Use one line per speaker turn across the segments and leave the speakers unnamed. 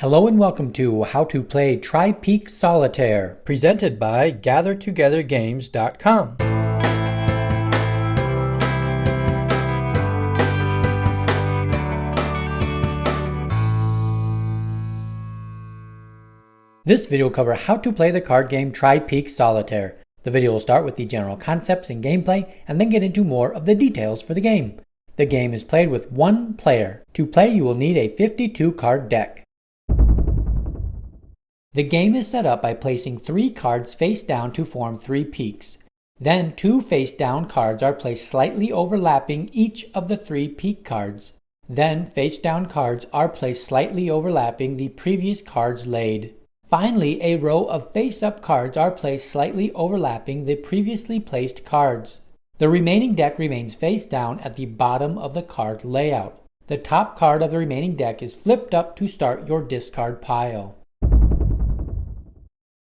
Hello and welcome to How to Play Tri-Peaks Solitaire, presented by GatherTogetherGames.com. This video will cover how to play the card game Tri-Peaks Solitaire. The video will start with the general concepts and gameplay, and then get into more of the details for the game. The game is played with one player. To play, you will need a 52-card deck. The game is set up by placing 3 cards face down to form 3 peaks. Then 2 face down cards are placed slightly overlapping each of the 3 peak cards. Then face down cards are placed slightly overlapping the previous cards laid. Finally, a row of face up cards are placed slightly overlapping the previously placed cards. The remaining deck remains face down at the bottom of the card layout. The top card of the remaining deck is flipped up to start your discard pile.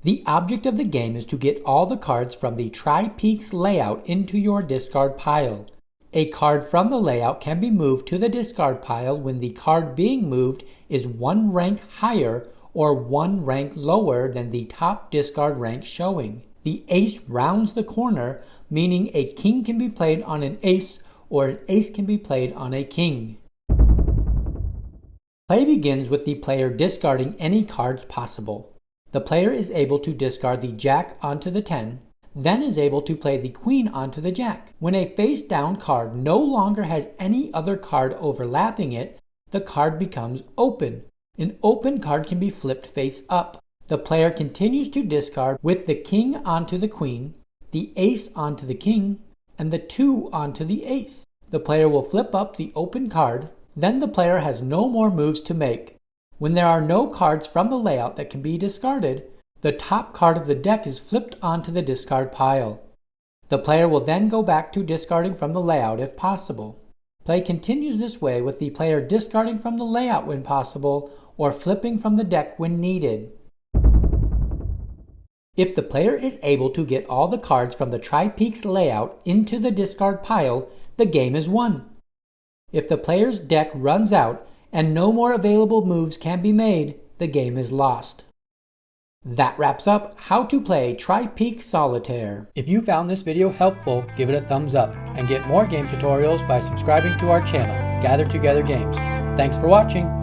The object of the game is to get all the cards from the Tri-Peaks layout into your discard pile. A card from the layout can be moved to the discard pile when the card being moved is 1 rank higher or 1 rank lower than the top discard rank showing. The ace rounds the corner, meaning a king can be played on an ace or an ace can be played on a king. Play begins with the player discarding any cards possible. The player is able to discard the jack onto the 10, then is able to play the queen onto the jack. When a face-down card no longer has any other card overlapping it, the card becomes open. An open card can be flipped face up. The player continues to discard with the king onto the queen, the ace onto the king, and the 2 onto the ace. The player will flip up the open card, then the player has no more moves to make. When there are no cards from the layout that can be discarded, the top card of the deck is flipped onto the discard pile. The player will then go back to discarding from the layout if possible. Play continues this way with the player discarding from the layout when possible or flipping from the deck when needed. If the player is able to get all the cards from the Tri-Peaks layout into the discard pile, the game is won. If the player's deck runs out and no more available moves can be made, the game is lost. That wraps up how to play Tri-Peaks Solitaire. If you found this video helpful, give it a thumbs up and get more game tutorials by subscribing to our channel, Gather Together Games. Thanks for watching.